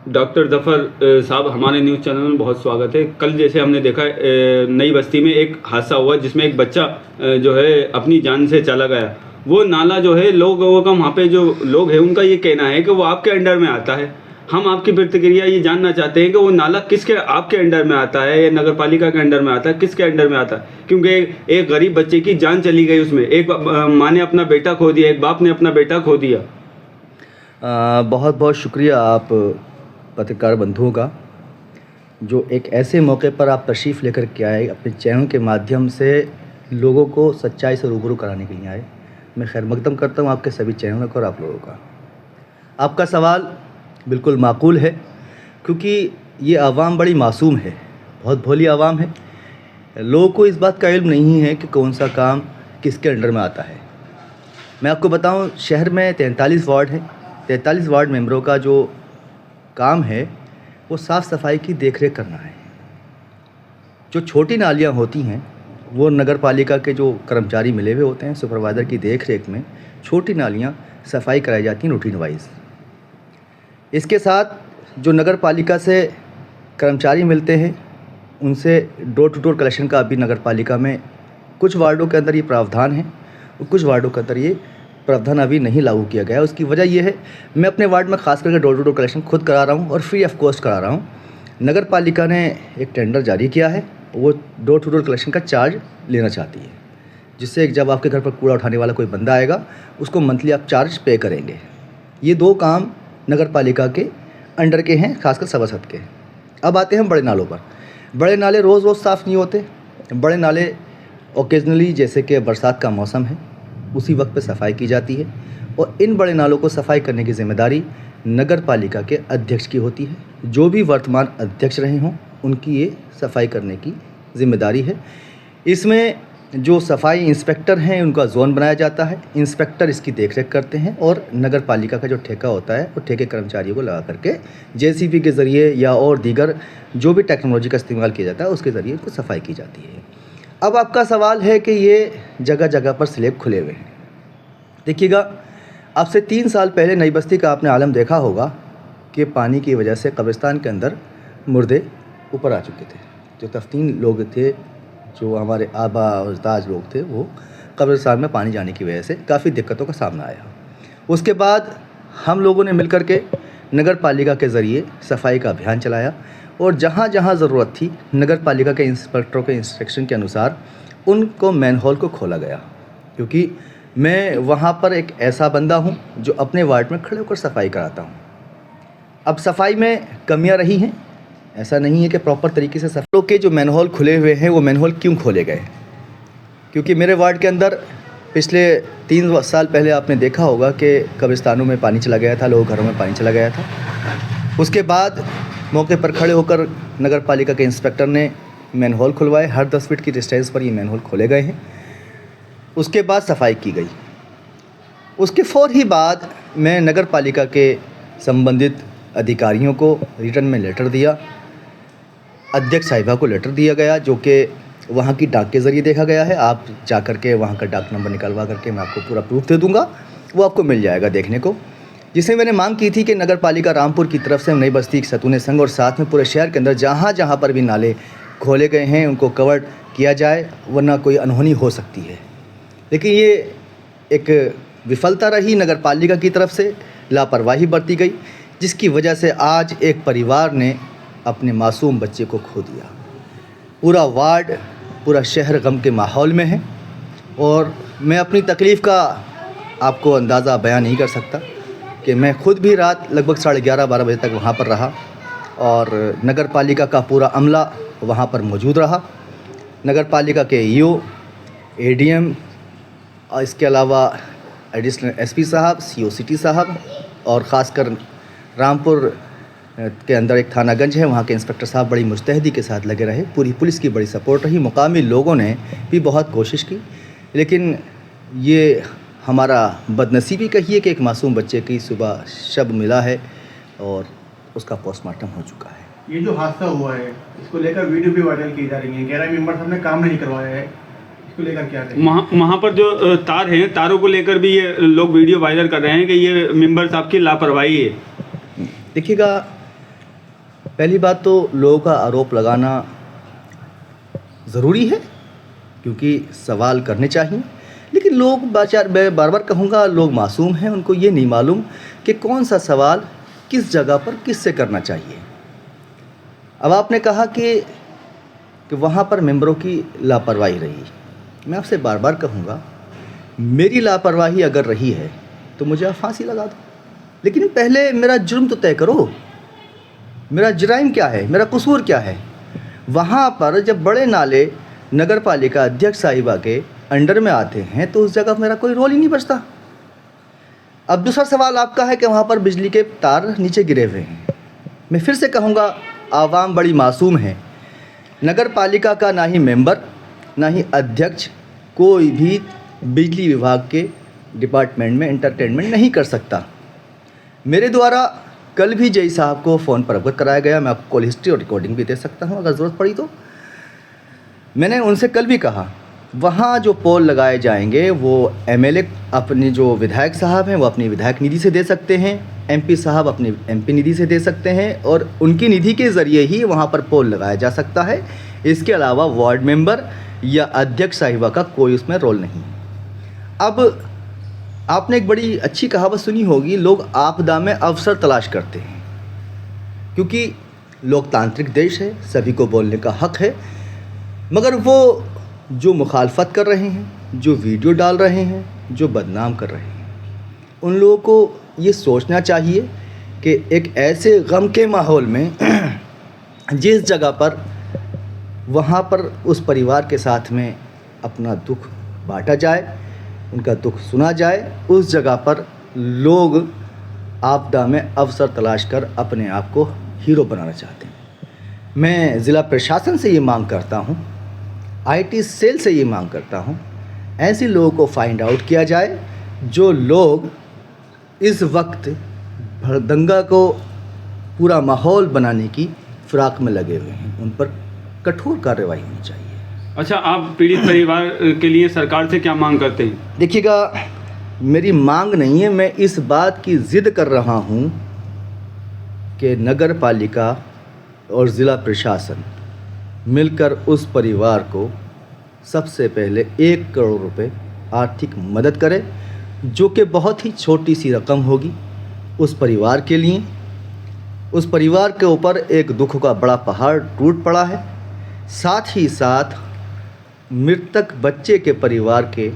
Doctor Zafar साहब, हमारे news channel में बहुत स्वागत है। कल जैसे हमने देखा नई बस्ती में एक हादसा हुआ जिसमें एक बच्चा जो है अपनी जान से चला गया। वो नाला जो है लोगों का, वहाँ पे जो लोग हैं उनका ये कहना है कि वो आपके अंडर में आता है। हम आपकी प्रतिक्रिया ये जानना चाहते हैं कि वो नाला किसके आपके अंडर में आता है या नगर पालिका के अंडर में आता है, किसके अंडर में आता है? क्योंकि एक गरीब बच्चे की जान चली गई उसमें, एक माँ ने अपना बेटा खो दिया, एक बाप ने अपना बेटा खो दिया। बहुत बहुत शुक्रिया आप पत्रकार बंधुओं का, जो एक ऐसे मौके पर आप तशरीफ़ लेकर के आए, अपने चैनल के माध्यम से लोगों को सच्चाई से रूबरू कराने के लिए आए। मैं खैर मकदम करता हूँ आपके सभी चैनलों का और आप लोगों का। आपका सवाल बिल्कुल माकूल है, क्योंकि ये आवाम बड़ी मासूम है, बहुत भोली आवाम है। लोगों को इस बात का इल्म नहीं है कि कौन सा काम किसके अंडर में आता है। मैं आपको बताऊं, शहर में 43 वार्ड हैं। 43 वार्ड मेंबरों का जो काम है वो साफ़ सफाई की देखरेख करना है। जो छोटी नालियाँ होती हैं वो नगर पालिका के जो कर्मचारी मिले हुए होते हैं, सुपरवाइज़र की देखरेख में छोटी नालियाँ सफाई कराई जाती हैं रूटीन वाइज। इसके साथ जो नगर पालिका से कर्मचारी मिलते हैं उनसे डोर टू डोर कलेक्शन का अभी नगर पालिका में कुछ वार्डों के अंदर ये प्रावधान है और कुछ वार्डों के अंदर ये प्रावधान अभी नहीं लागू किया गया है। उसकी वजह यह है, मैं अपने वार्ड में खास करके डोर टू डोर कलेक्शन खुद करा रहा हूँ और फ्री ऑफ कॉस्ट करा रहा हूँ। नगर पालिका ने एक टेंडर जारी किया है, वो डोर टू डोर कलेक्शन का चार्ज लेना चाहती है, जिससे जब आपके घर पर कूड़ा उठाने वाला कोई बंदा आएगा उसको मंथली आप चार्ज पे करेंगे। ये दो काम नगर पालिका के अंडर के हैं, खासकर सभासद के। अब आते हैं बड़े नालों पर। बड़े नाले रोज़ रोज़ साफ़ नहीं होते। बड़े नाले ओकेजनली, जैसे कि बरसात का मौसम है, उसी वक्त पे सफाई की जाती है और इन बड़े नालों को सफाई करने की ज़िम्मेदारी नगर पालिका के अध्यक्ष की होती है। जो भी वर्तमान अध्यक्ष रहे हों उनकी ये सफाई करने की ज़िम्मेदारी है। इसमें जो सफाई इंस्पेक्टर हैं उनका जोन बनाया जाता है। इंस्पेक्टर इसकी देखरेख करते हैं और नगर पालिका का जो ठेका होता है वो ठेके कर्मचारियों को लगा करके जेसीबी के ज़रिए या और दीगर जो भी टेक्नोलॉजी का इस्तेमाल किया जाता है उसके ज़रिए इनको सफाई की जाती है। अब आपका सवाल है कि ये जगह जगह पर स्लैब खुले हुए हैं। देखिएगा, अब से 3 साल पहले नई बस्ती का आपने आलम देखा होगा कि पानी की वजह से कब्रिस्तान के अंदर मुर्दे ऊपर आ चुके थे। जो तफ्तीन लोग थे, जो हमारे आबा और अजदाद लोग थे, वो कब्रिस्तान में पानी जाने की वजह से काफ़ी दिक्कतों का सामना आया। उसके बाद हम लोगों ने मिलकर के नगर पालिका के ज़रिए सफाई का अभियान चलाया और जहाँ जहाँ ज़रूरत थी नगर पालिका के इंस्पेक्टरों के इंस्ट्रक्शन के अनुसार उनको मैनहोल को खोला गया। क्योंकि मैं वहाँ पर एक ऐसा बंदा हूँ जो अपने वार्ड में खड़े होकर सफाई कराता हूँ। अब सफाई में कमियाँ रही हैं, ऐसा नहीं है कि प्रॉपर तरीके से सफाई के जो मैनहोल खुले हुए हैं वो मैनहोल क्यों खोले गए? क्योंकि मेरे वार्ड के अंदर पिछले 3 साल पहले आपने देखा होगा कि कब्रिस्तानों में पानी चला गया था, लोगों घरों में पानी चला गया था। उसके बाद मौके पर खड़े होकर नगर पालिका के इंस्पेक्टर ने मैनहोल खुलवाए। हर 10 फीट की डिस्टेंस पर ये मैनहोल खोले गए हैं। उसके बाद सफाई की गई। उसके फ़ौर ही बाद मैं नगर पालिका के संबंधित अधिकारियों को रिटर्न में लेटर दिया। अध्यक्ष साहिबा को लेटर दिया गया, जो कि वहाँ की डाक के ज़रिए देखा गया है। आप जा कर के वहाँ का डाक नंबर निकलवा करके मैं आपको पूरा प्रूफ दे दूँगा, वो आपको मिल जाएगा देखने को। जिसमें मैंने मांग की थी कि नगर पालिका रामपुर की तरफ से नई बस्ती सतूने संघ और साथ में पूरे शहर के अंदर जहाँ जहाँ पर भी नाले खोले गए हैं उनको कवर किया जाए, वरना कोई अनहोनी हो सकती है। लेकिन ये एक विफलता रही, नगर पालिका की तरफ से लापरवाही बरती गई, जिसकी वजह से आज एक परिवार ने अपने मासूम बच्चे को खो दिया। पूरा वार्ड, पूरा शहर गम के माहौल में है और मैं अपनी तकलीफ़ का आपको अंदाज़ा बयान नहीं कर सकता कि मैं खुद भी रात लगभग 11:30-12 बजे तक वहाँ पर रहा और नगर पालिका का पूरा अमला वहाँ पर मौजूद रहा। नगर पालिका के ईओ, एडीएम और इसके अलावा एडिशनल एसपी साहब, सीओ सिटी साहब और ख़ासकर रामपुर के अंदर एक थानागंज है, वहाँ के इंस्पेक्टर साहब बड़ी मुस्तैदी के साथ लगे रहे। पूरी पुलिस की बड़ी सपोर्ट रही। मुकामी लोगों ने भी बहुत कोशिश की, लेकिन ये हमारा बदनसीबी कहिए कि एक मासूम बच्चे की सुबह शब मिला है और उसका पोस्टमार्टम हो चुका है। ये जो हादसा हुआ है इसको लेकर वीडियो भी वायरल की जा रही है। 11 मेंबर साहब ने काम नहीं करवाया है, इसको लेकर क्या करें? वहाँ पर जो तार हैं, तारों को लेकर भी ये लोग वीडियो वायरल कर रहे हैं कि ये मेंबर साहब की लापरवाही है। देखिएगा, पहली बात तो लोगों का आरोप लगाना ज़रूरी है, क्योंकि सवाल करने चाहिए, लेकिन लोग मैं बार बार कहूँगा, लोग मासूम हैं, उनको ये नहीं मालूम कि कौन सा सवाल किस जगह पर किससे करना चाहिए। अब आपने कहा कि वहाँ पर मेंबरों की लापरवाही रही। मैं आपसे बार बार कहूँगा, मेरी लापरवाही अगर रही है तो मुझे आप फांसी लगा दो, लेकिन पहले मेरा जुर्म तो तय करो। मेरा जुर्म क्या है, मेरा कसूर क्या है। वहाँ पर जब बड़े नाले नगर पालिका अध्यक्ष साहिबा के अंडर में आते हैं तो उस जगह मेरा कोई रोल ही नहीं बचता। अब दूसरा सवाल आपका है कि वहाँ पर बिजली के तार नीचे गिरे हुए हैं। मैं फिर से कहूँगा, आवाम बड़ी मासूम है। नगर पालिका का ना ही मेंबर ना ही अध्यक्ष कोई भी बिजली विभाग के डिपार्टमेंट में एंटरटेनमेंट नहीं कर सकता। मेरे द्वारा कल भी जेई साहब को फ़ोन पर अवगत कराया गया। मैं आपको कॉल हिस्ट्री और रिकॉर्डिंग भी दे सकता हूं अगर ज़रूरत पड़ी तो। मैंने उनसे कल भी कहा, वहाँ जो पोल लगाए जाएंगे वो एमएलए अपने जो विधायक साहब हैं वो अपनी विधायक निधि से दे सकते हैं, एमपी साहब अपनी एमपी निधि से दे सकते हैं, और उनकी निधि के ज़रिए ही वहाँ पर पोल लगाया जा सकता है। इसके अलावा वार्ड मेंबर या अध्यक्ष साहिबा का कोई उसमें रोल नहीं। अब आपने एक बड़ी अच्छी कहावत सुनी होगी, लोग आपदा में अवसर तलाश करते हैं, क्योंकि लोकतांत्रिक देश है, सभी को बोलने का हक है। मगर वो जो मुखालफत कर रहे हैं, जो वीडियो डाल रहे हैं, जो बदनाम कर रहे हैं, उन लोगों को ये सोचना चाहिए कि एक ऐसे गम के माहौल में जिस जगह पर वहाँ पर उस परिवार के साथ में अपना दुख बांटा जाए, उनका दुख सुना जाए, उस जगह पर लोग आपदा में अवसर तलाश कर अपने आप को हीरो बनाना चाहते हैं। मैं ज़िला प्रशासन से ये मांग करता हूँ, आईटी सेल से ये मांग करता हूँ, ऐसे लोगों को फाइंड आउट किया जाए जो लोग इस वक्त दंगा को पूरा माहौल बनाने की फिराक में लगे हुए हैं। उन पर कठोर कार्रवाई होनी चाहिए। अच्छा, आप पीड़ित परिवार के लिए सरकार से क्या मांग करते हैं? देखिएगा, मेरी मांग नहीं है, मैं इस बात की ज़िद कर रहा हूँ कि नगर पालिका और ज़िला प्रशासन मिलकर उस परिवार को सबसे पहले 1 करोड़ रुपए आर्थिक मदद करे, जो कि बहुत ही छोटी सी रकम होगी उस परिवार के लिए। उस परिवार के ऊपर एक दुख का बड़ा पहाड़ टूट पड़ा है। साथ ही साथ मृतक बच्चे के परिवार के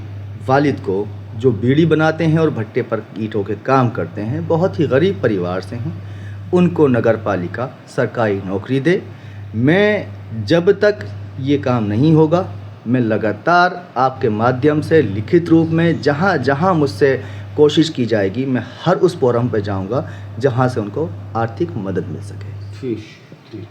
वालिद को, जो बीड़ी बनाते हैं और भट्टे पर ईंटों के काम करते हैं, बहुत ही गरीब परिवार से हैं, उनको नगर पालिका सरकारी नौकरी दे। मैं जब तक ये काम नहीं होगा, मैं लगातार आपके माध्यम से लिखित रूप में जहाँ जहाँ मुझसे कोशिश की जाएगी, मैं हर उस फोरम पर जाऊँगा जहाँ से उनको आर्थिक मदद मिल सके। ठीक।